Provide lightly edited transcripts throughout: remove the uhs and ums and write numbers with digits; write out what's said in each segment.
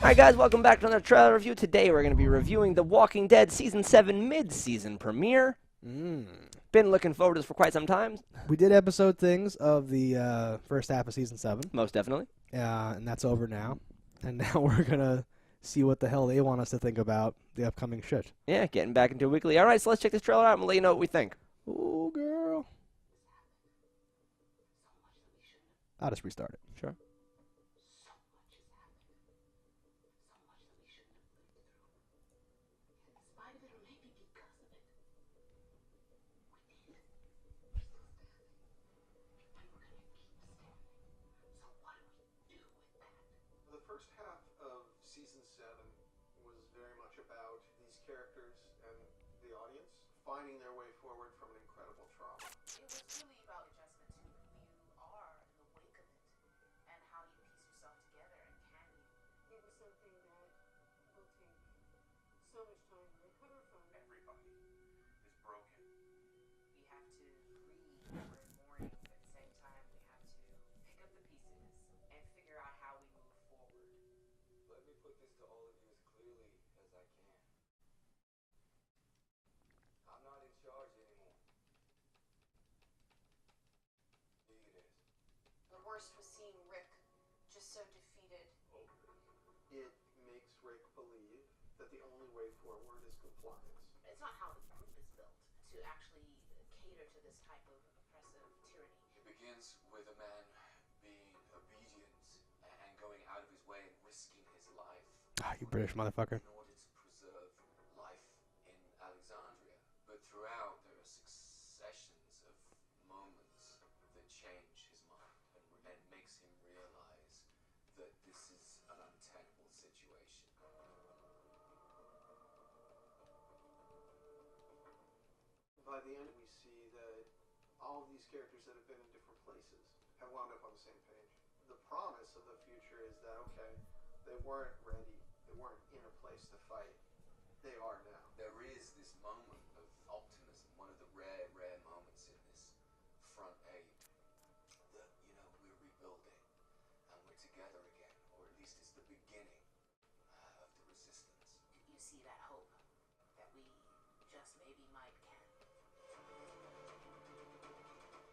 Alright guys, welcome back to another trailer review. Today we're going to be reviewing The Walking Dead Season 7 mid-season premiere. Been looking forward to this for quite some time. We did episode things of the first half of Season 7. Most definitely. And that's over now. And now we're going to see what the hell they want us to think about the upcoming shit. Yeah, getting back into a weekly. Alright, so let's check this trailer out and we'll let you know what we think. Ooh, girl. I'll just restart it. Sure. The first half of Season 7 was very much about these characters and the audience finding their way forward from an incredible trauma. It was really about adjustment to who you are in the wake of it and how you piece yourself together and can you. It was something that will take so much time to recover from. Everybody is broken. We have to grieve, we're in mourning, but at the same time we have to pick up the pieces and figure out how we move forward. Let me put this to all of you as clearly as I can. I'm not in charge anymore. Negan is. The worst was seeing Rick just so defeated. It makes Rick believe that the only way forward is compliance. It's not how the group is built to actually cater to this type of oppressive tyranny. It begins with a man being obedient and going out of his way and risking his life Ah, you British motherfucker. in order to preserve life in Alexandria. But throughout, there are successions of moments that change his mind and makes him realize that this is an untenable situation. By the end, we see that all of these characters that have been in different places have wound up on the same page. The promise of the future is that, okay, they weren't ready, they weren't in a place to fight. They are now. There is this moment of optimism, one of the rare moments in this front eight, that, we're rebuilding and we're together again, or at least it's the beginning of the resistance. You see that hope that we just maybe might can.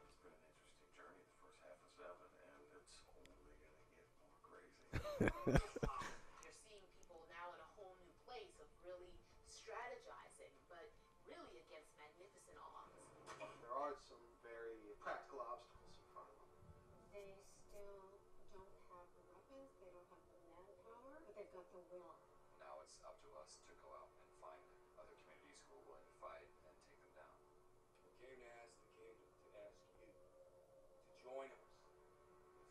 It's been an interesting journey, the first half of 7, and it's only going to get more crazy. You're seeing people now in a whole new place of really strategizing, but really against magnificent odds. There are some very practical obstacles in front of them. They still don't have the weapons, they don't have the manpower, but they've got the will. Now it's up to us to go out and find other communities who are willing to fight and take them down. We came to ask the kingdom to ask you to join us in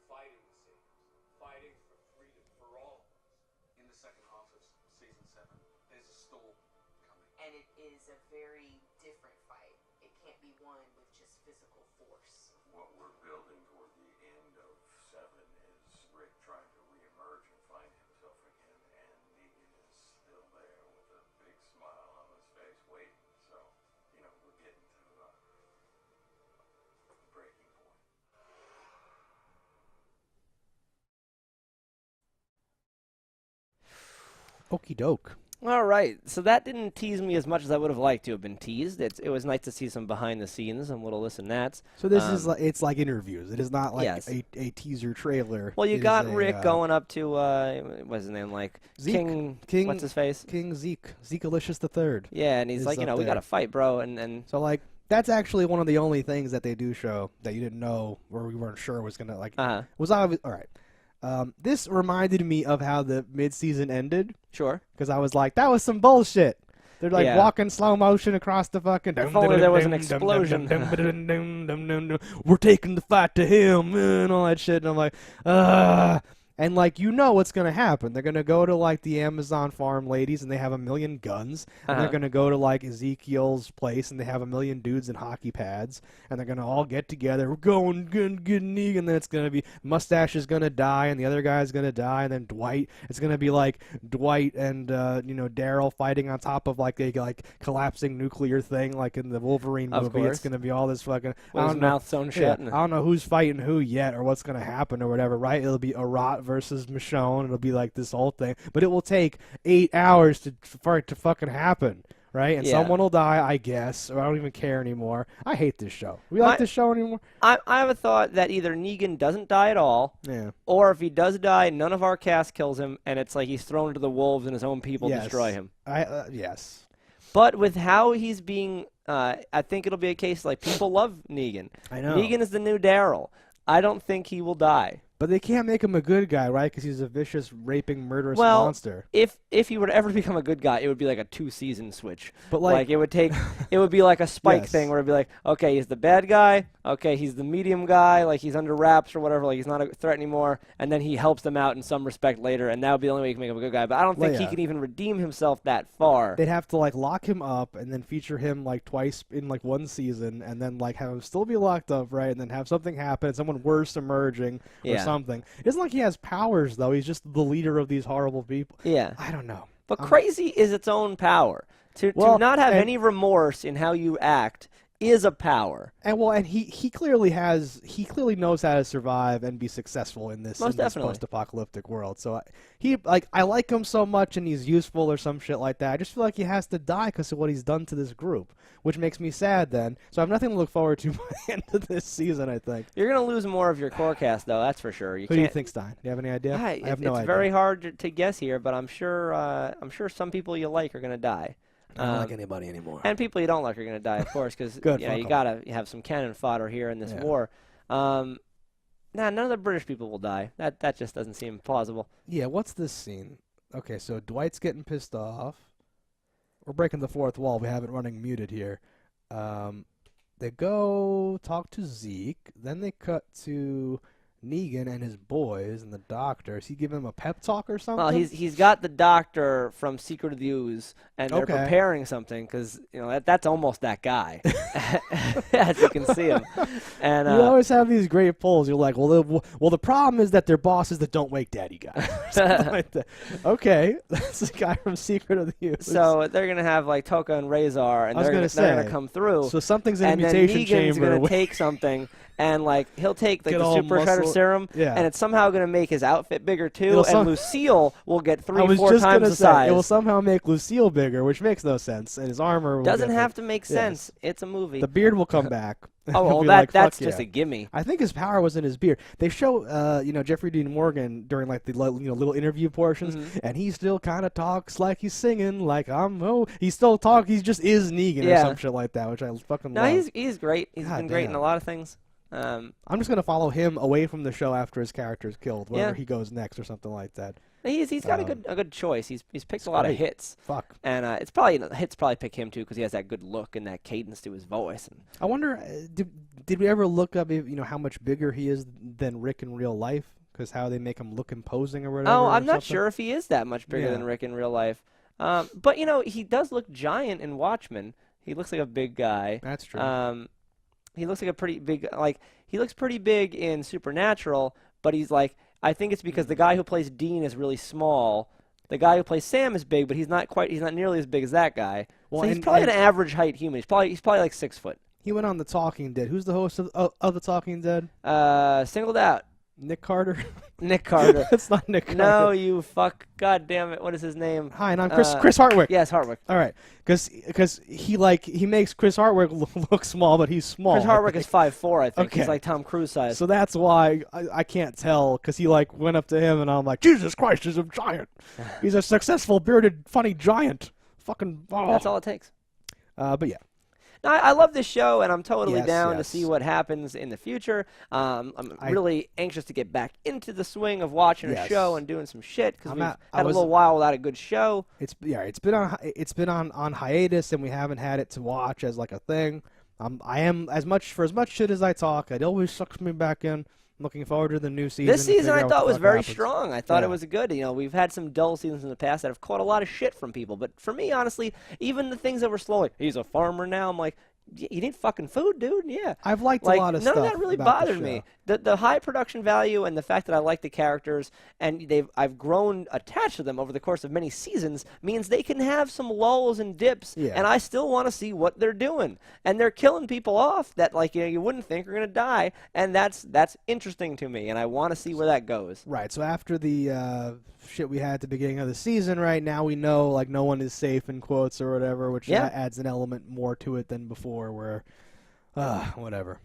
fighting the Saviors, fighting for freedom for all of us. In the second half of Season 7, there's a storm coming. And it is a very different fight. It can't be won with just physical force. What we're building toward the end of 7 is Rick trying to reemerge and find himself again, and Negan is still there with a big smile on his face waiting. So, we're getting to the breaking point. Okie doke. Alright, so that didn't tease me as much as I would have liked to have been teased. It was nice to see some behind the scenes, some little this and that. So this is like, it's like interviews. It is not like Yes. a teaser trailer. Well, you It got is a, Rick going up to, what's his name, like, Zeke. King, what's his face? King Zekealicious III. Yeah, and he's is like, up we there. gotta fight, bro, and So like that's actually one of the only things that they do show that you didn't know or we weren't sure was gonna like was obvious. All right. This reminded me of how the mid-season ended sure. because I was like, that was some bullshit. They're like Yeah. walking slow motion across the fucking. If only there was an explosion. We're taking the fight to him and all that shit. And I'm like, and like what's gonna happen. They're gonna go to like the Amazon farm ladies and they have 1 million guns. And they're gonna go to like Ezekiel's place and they have 1 million dudes in hockey pads. And they're gonna all get together. We're going good Negan. And then it's gonna be Mustache is gonna die and the other guy's gonna die. And then Dwight. It's gonna be like Dwight and Daryl fighting on top of like a collapsing nuclear thing like in the Wolverine Of movie. course. It's gonna be all this fucking. With his mouth sewn shut. I don't know who's fighting who yet or what's gonna happen or whatever. Right? It'll be Arat versus Michonne. It'll be like this whole thing, but it will take 8 hours for it to fucking happen, right? And Yeah. someone will die, I guess, or I don't even care anymore. I hate this show. We like this show anymore? I have a thought that either Negan doesn't die at all, Yeah. or if he does die, none of our cast kills him, and it's like he's thrown to the wolves and his own people Yes. destroy him. Yes. But with how he's being, I think it'll be a case like people love Negan. I know. Negan is the new Daryl. I don't think he will die. But they can't make him a good guy, right? Because he's a vicious, raping, murderous Well, monster. if he were to ever become a good guy, it would be like a 2-season switch. But like it would take, it would be like a Spike Yes. thing where it'd be like, okay, he's the bad guy, okay, he's the medium guy, like he's under wraps or whatever, like he's not a threat anymore, and then he helps them out in some respect later, and that would be the only way you can make him a good guy. But I don't think he yeah. can even redeem himself that far. they'd have to like lock him up and then feature him like twice in like one season, and then like have him still be locked up, right? And then have something happen, someone worse emerging or Yeah. something. It isn't like he has powers though. He's just the leader of these horrible people. Yeah. I don't know. But crazy is its own power. To not have any remorse in how you act is a power. And he clearly knows how to survive and be successful in this, Most definitely. post-apocalyptic world. So I like him so much, and he's useful or some shit like that. I just feel like he has to die because of what he's done to this group, which makes me sad. Then, so I have nothing to look forward to by the end of this season. I think. You're gonna lose more of your core cast, though. That's for sure. Who do you think, Stein? Do you have any idea? I have no idea. It's very hard to guess here, but I'm sure some people you like are gonna die. I don't like anybody anymore. And people you don't like are going to die, of course, because you got to have some cannon fodder here in this war. None of the British people will die. That just doesn't seem plausible. Yeah, what's this scene? Okay, so Dwight's getting pissed off. We're breaking the fourth wall. We have it running muted here. They go talk to Zeke. Then they cut to Negan and his boys and the doctor. Is he giving him a pep talk or something? Well, he's got the doctor from Secret of the Ooze, and they're Okay. preparing something because that's almost that guy, as you can see him. And you always have these great polls. You're like, well, the problem is that they're bosses that don't wake daddy guy. Something like that. Okay, that's the guy from Secret of the Ooze. so they're gonna have like Toka and Razor, and they're gonna come through. So something's in a and mutation then Negan's chamber. gonna take something, and like he'll take like Get the all super shredder muscle- serum, yeah. and it's somehow gonna make his outfit bigger too. It'll And Lucille will get I 3-4 was just times gonna the say, size. it will somehow make Lucille bigger, which makes no sense, and his armor will Doesn't get have big. to make Yes. sense. It's a movie. The beard will come back. Oh, He'll well, be like, that's "Fuck just yeah." a gimme. I think his power was in his beard. They show, Jeffrey Dean Morgan during like the little interview portions, Mm-hmm. and he still kind of talks like he's singing, like he still talks. He just is Negan or Yeah. some shit like that, which I fucking No, love. he's great. He's God been great in damn. a lot of things. I'm just gonna follow him away from the show after his character is killed, wherever Yeah. he goes next or something like that. He's got a good choice. He's picked a lot of great. hits. Fuck. And it's probably hits probably pick him too because he has that good look and that cadence to his voice. And I wonder, did we ever look up, how much bigger he is than Rick in real life? Because how they make him look imposing or whatever. oh, or I'm not something? sure if he is that much bigger Yeah. than Rick in real life. But he does look giant in Watchmen. He looks like a big guy. That's true. He looks like a pretty big he looks pretty big in Supernatural, but he's like I think it's because the guy who plays Dean is really small. The guy who plays Sam is big, but he's not nearly as big as that guy. Well, so he's and- probably and- an average height human. He's probably like 6 foot. He went on The Talking Dead. Who's the host of The Talking Dead? Singled out. Nick Carter? Nick Carter. It's not Nick Carter. No, you fuck. God damn it. What is his name? Hi, and I'm Chris Hardwick. Yes, Hardwick. All right, because he makes Chris Hardwick look small, but he's small. Chris Hardwick is 5'4", I think. Okay. He's like Tom Cruise size. So that's why I can't tell, because he went up to him, and I'm like, Jesus Christ, he's a giant. He's a successful, bearded, funny giant. Fucking. Oh. That's all it takes. But yeah. No, I love this show, and I'm totally Yes, down to yes. see what happens in the future. I'm really anxious to get back into the swing of watching a Yes. show and doing some shit because I'm we've at- had I was- a little while without a good show. It's been on hiatus, and we haven't had it to watch as like a thing. I am as much shit as I talk. It always sucks me back in. I'm looking forward to the new season. This to season figure I out what thought the was fuck very happens. strong. I thought Yeah. it was good. We've had some dull seasons in the past that have caught a lot of shit from people. But for me, honestly, even the things that were slow, like he's a farmer now, I'm like, You need fucking food, dude. Yeah. I've liked Like, a lot of none stuff of that really about the bothered me. show. The high production value and the fact that I like the characters and I've grown attached to them over the course of many seasons means they can have some lulls and dips, Yeah. and I still want to see what they're doing. And they're killing people off that, like, you wouldn't think are gonna die, and that's interesting to me, and I want to see where that goes. Right. So after the shit we had at the beginning of the season, right now we know like no one is safe in quotes or whatever, which Yeah. adds an element more to it than before. Where, whatever.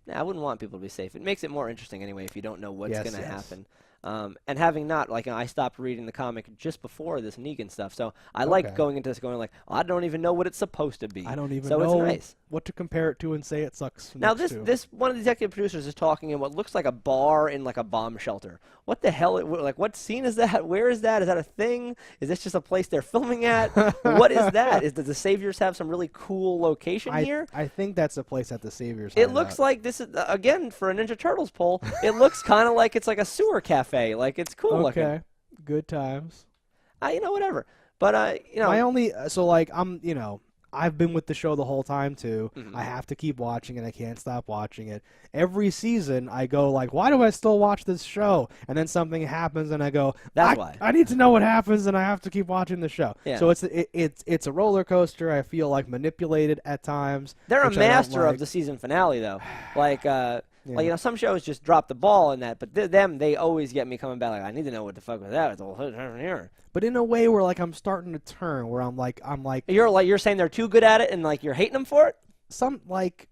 Nah, I wouldn't want people to be safe. It makes it more interesting anyway if you don't know what's Yes, going to yes. happen. And having not, like, I stopped reading the comic just before this Negan stuff, so I like Okay. going into this going like, I don't even know what it's supposed to be. I don't even so know it's nice. what to compare it to and say it sucks. Now next this one of the executive producers is talking in what looks like a bar in like a bomb shelter. What the hell? Like, what scene is that? Where is that? Is that a thing? Is this just a place they're filming at? What is that? Does the Saviors have some really cool location here? I think that's a place at the Savior's. It looks like this is again for a Ninja Turtles poll. It looks kind of like it's like a sewer cafe. Like it's cool looking. okay. Good times. Whatever. But My only so like I've been with the show the whole time too. Mhm. I have to keep watching it. I can't stop watching it. Every season I go like, why do I still watch this show? And then something happens and I go, That's why. I need to know what happens and I have to keep watching the show. Yeah. So it's a roller coaster. I feel like manipulated at times. they're a which I don't master of like. the season finale though. Like like some shows just drop the ball in that, but they always get me coming back. Like I need to know what the fuck was that. Here. But in a way where like I'm starting to turn where I'm like You're saying they're too good at it and like you're hating them for it. some like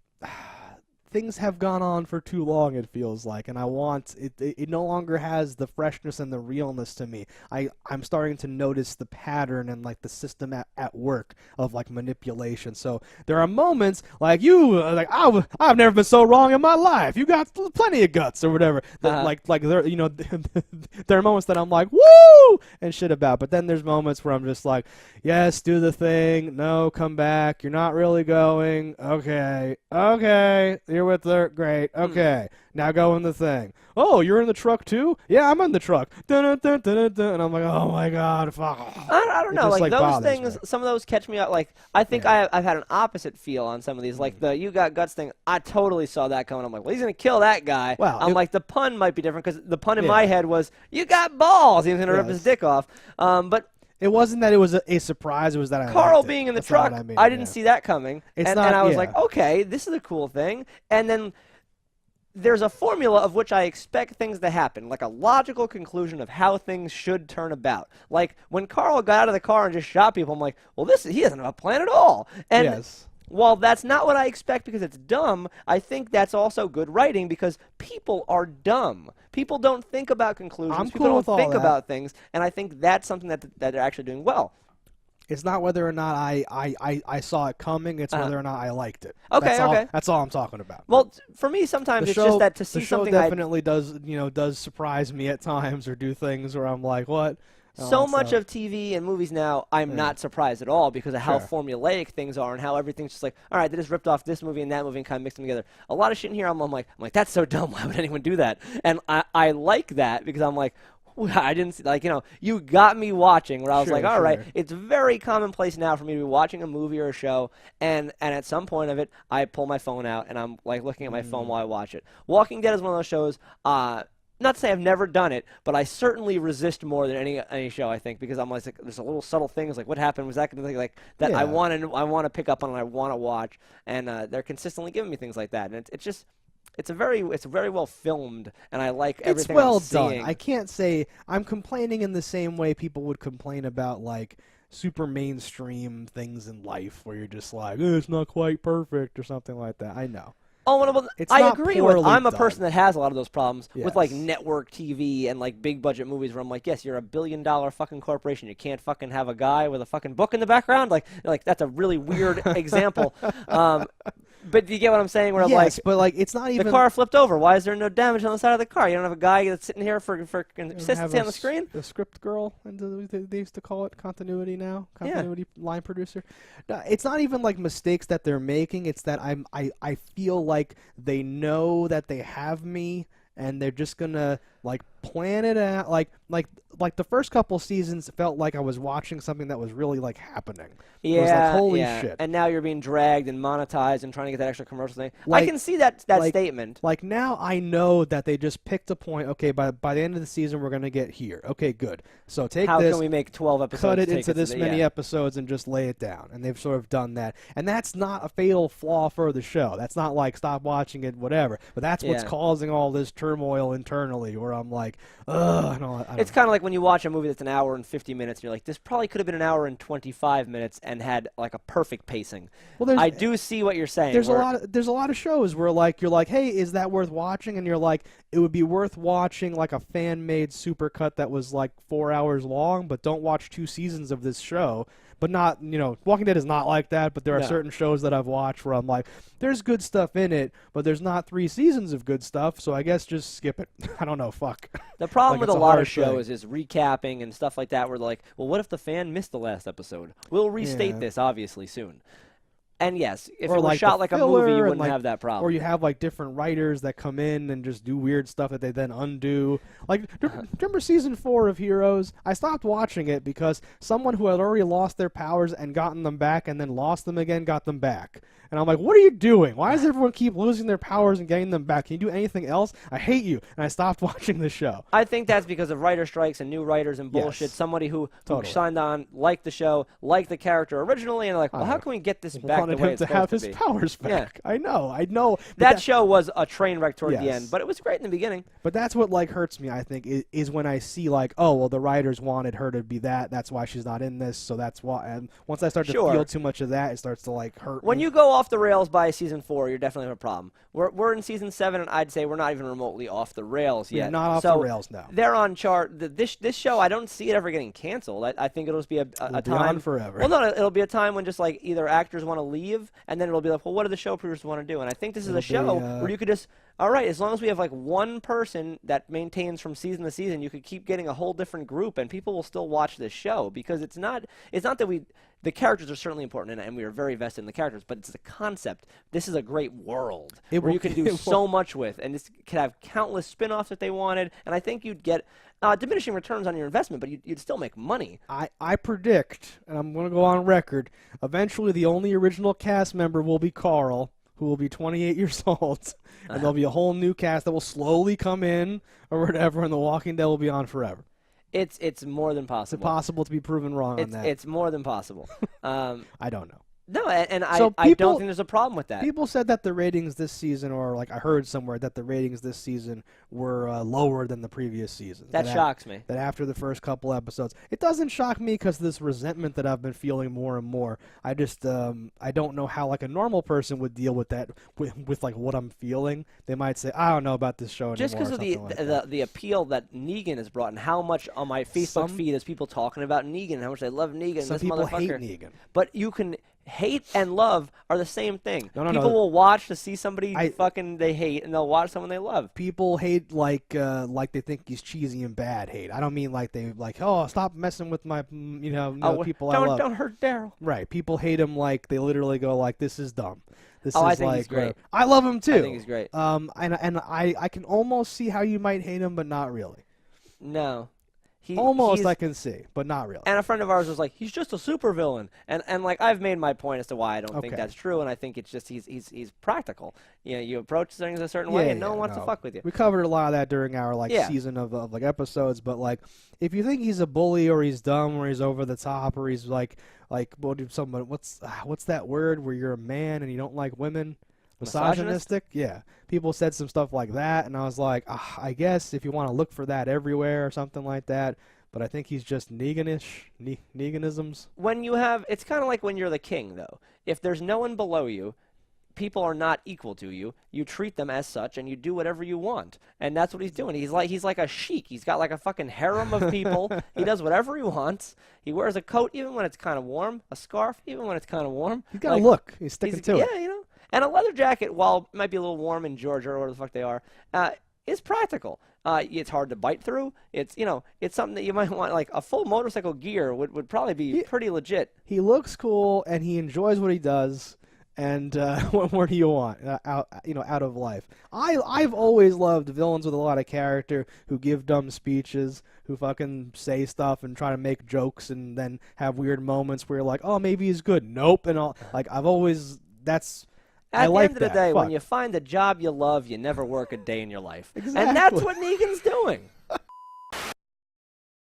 things have gone on for too long, it feels like, and I want it no longer has the freshness and the realness to me. I'm starting to notice the pattern and like the system at work of like manipulation. So there are moments like I've never been so wrong in my life. You got plenty of guts or whatever. That, like there there are moments that I'm like woo and shit about, but then there's moments where I'm just like, yes, do the thing. No, come back. You're not really going. Okay. You're with her. Great. Okay. Now go in the thing. Oh, you're in the truck too? Yeah, I'm in the truck. Dun, dun, dun, dun, dun, dun. And I'm like, oh my god, fuck. I don't It know. just, Like those bothers things, me. some of those catch me out. Like I think I've had an opposite feel on some of these. Like the "you got guts" thing. I totally saw that coming. I'm like, well, he's gonna kill that guy. Well, I'm like, the pun might be different because the pun in my head was "you got balls." He was gonna rip his Yes. dick off. But It wasn't that it was a surprise. It was that I Carl liked it. being in the That's all truck, I mean, I didn't yeah. see that coming. It's and not- I was yeah. like, okay, this is a cool thing. And then there's a formula of which I expect things to happen, like a logical conclusion of how things should turn about. Like when Carl got out of the car and just shot people, I'm like, well, he doesn't have a plan at all. And Yes. while that's not what I expect because it's dumb, I think that's also good writing because people are dumb. People don't think about conclusions. I'm People cool with don't all think that. about things, and I think that's something that they're actually doing well. It's not whether or not I saw it coming. It's whether or not I liked it. Okay, That's all, okay. That's all I'm talking about. Well, for me, sometimes The it's show, just that to see the show something definitely does surprise me at times or do things where I'm like, what? so much of TV and movies now, I'm not surprised at all because of how Sure. formulaic things are and how everything's just like, all right, they just ripped off this movie and that movie and kind of mixed them together. A lot of shit in here, I'm like, that's so dumb. Why would anyone do that? And I like that because I'm like, I didn't see, like, you got me watching where I was Sure, like, all right, sure. it's very commonplace now for me to be watching a movie or a show, and at some point of it, I pull my phone out and I'm like looking at my phone while I watch it. Walking Dead is one of those shows. Not to say I've never done it, but I certainly resist more than any show, I think, because I'm like, there's a little subtle things like what happened was that kind of thing like that I Yeah. want to pick up on and I want to watch, and they're consistently giving me things like that, and it's just. It's very well filmed, and I like everything It's well I'm seeing. done. I can't say I'm complaining in the same way people would complain about like super mainstream things in life, where you're just like, it's not quite perfect or something like that. I know. Oh, well, It's I not agree with. poorly I'm a done. person that has a lot of those problems with like Yes. network TV and like big budget movies where I'm like, yes, you're a $1 billion fucking corporation. You can't fucking have a guy with a fucking book in the background. Like that's a really weird example. But do you get what I'm saying? Where Yes, like but like it's not even the car flipped over. Why is there no damage on the side of the car? You don't have a guy that's sitting here for They don't consistency have on the screen. The script girl, and they used to call it continuity now. Continuity line producer. No, it's not even like mistakes that they're making. It's that I feel like they know that they have me, and they're just gonna Like plan it out. Like the first couple seasons felt like I was watching something that was really like happening. Yeah, it was like, holy yeah. shit. And now you're being dragged and monetized and trying to get that extra commercial thing. I Like- can see that statement. Like now I know that they just picked a point. Okay, by the end of the season we're gonna get here. Okay, good. So take How this. can we make 12 episodes? Cut it take into us this to the- many yeah. episodes and just lay it down. And they've sort of done that. And that's not a fatal flaw for the show. That's not like stop watching it, whatever. But that's what's Yeah. causing all this turmoil internally where I'm like, ugh. And all that. I don't It's kind of like when you watch a movie that's an hour and 50 minutes, and you're like, this probably could have been an hour and 25 minutes and had like a perfect pacing. Well, there's- I do see what you're saying. There's where- there's a lot of shows where like you're like, hey, is that worth watching? And you're like, it would be worth watching like a fan made supercut that was like 4 hours long, but don't watch 2 seasons of this show. But not, Walking Dead is not like that, but there are No. certain shows that I've watched where I'm like, there's good stuff in it, but there's not 3 seasons of good stuff, so I guess just skip it. I don't know, fuck. The problem Like, with it's a a lot hard of shows is recapping and stuff like that, where they're like, well, what if the fan missed the last episode? We'll restate Yeah. this, obviously, soon. And yes, if Or it was like shot the like a filler movie, you and, wouldn't like- have that problem. Or you have like different writers that come in and just do weird stuff that they then undo. Like, remember season 4 of Heroes? I stopped watching it because someone who had already lost their powers and gotten them back and then lost them again got them back. And I'm like, what are you doing? Why does everyone keep losing their powers and getting them back? Can you do anything else? I hate you. And I stopped watching the show. I think that's because of writer strikes and new writers and bullshit. Yes. Somebody who Totally. signed on, liked the show, liked the character originally, and they're like, well, how can we get this back the Wanted way him it's to supposed have to his be? powers Yeah. back. I know. But That show was a train wreck toward the Yes. end, but it was great in the beginning. But that's what like hurts me, I think, is when I see like, oh well, the writers wanted her to be that. That's why she's not in this. So that's why. And once I start to Sure. feel too much of that, it starts to like hurt. When me. you go off the rails by season 4, you're definitely have a problem. We're in season 7, and I'd say we're not even remotely off the rails We're yet. not off so the rails now. They're on chart. This show, I don't see it ever getting canceled. I think it'll just be a It'll be time on forever. Well, no, it'll be a time when just like either actors want to leave, and then it'll be like, well, what do the show producers want to do? And I think this is a It'll show be, where you could just, all right, as long as we have like one person that maintains from season to season, you could keep getting a whole different group, and people will still watch this show because it's not that the characters are certainly important, and we are very vested in the characters, but it's the concept. This is a great world where you can do so much with, and this could have countless spin-offs if they wanted, and I think you'd get diminishing returns on your investment, but you'd still make money. I predict, and I'm going to go on record, eventually the only original cast member will be Carl, who will be 28 years old, and there'll be a whole new cast that will slowly come in or whatever, and The Walking Dead will be on forever. It's more than It's possible. impossible to be proven wrong on that. It's more than possible. I don't know. No, and So I don't people- think there's a problem with that. People said that the ratings this season, or like I heard somewhere that the ratings this season were lower than the previous season. That shocks me. That after the first couple episodes, it doesn't shock me because this resentment that I've been feeling more and more. I just I don't know how like a normal person would deal with that with like what I'm feeling. They might say I don't know about this show anymore. Just because or of the, something like that. the appeal that Negan has brought, and how much on my Facebook Some- feed is people talking about Negan, and how much they love Negan. Some this people hate motherfucker. Negan. But you can hate and love are the same thing. No, People will watch to see somebody I- fucking they hate, and they'll watch someone they love. People hate like they think he's cheesy and bad hate. I don't mean like they like stop messing with my people I love. Don't hurt Daryl. Right. People hate him like they literally go like this is dumb. This Oh, is I think like he's great. I love him too. I think he's great. And I can almost see how you might hate him, but not really. No, Almost he's- I can see, but not really. And a friend of ours was like, he's just a supervillain. And like I've made my point as to why I don't think Okay. that's true, and I think it's just he's practical. You know, you approach things a certain way, and no one wants to fuck with you. We covered a lot of that during our Yeah. season of like episodes, but like if you think he's a bully or he's dumb or he's over the top or he's like what's that word where you're a man and you don't like women? Misogynist? Misogynistic? Yeah. People said some stuff like that, and I was like, I guess if you want to look for that everywhere or something like that, but I think he's just Neganish, Neganisms. When you have, it's kind of like when you're the king, though. If there's no one below you, people are not equal to you. You treat them as such, and you do whatever you want. And that's what he's doing. He's like a sheik. He's got like a fucking harem of people. He does whatever he wants. He wears a coat even when it's kind of warm, a scarf even when it's kind of warm. He's got Like, a look. He's sticking to it. Yeah, you know. And a leather jacket, while it might be a little warm in Georgia or where the fuck they are, is practical. It's hard to bite through. It's it's something that you might want. Like a full motorcycle gear would probably be pretty legit. He looks cool and he enjoys what he does, And what more do you want out of life? I've always loved villains with a lot of character who give dumb speeches, who fucking say stuff and try to make jokes, and then have weird moments where you're like, oh, maybe he's good. Nope, and all. Like I've always I At the like end of the that. day, when Fuck. you find a job you love, you never work a day in your life. Exactly. And that's what Negan's doing.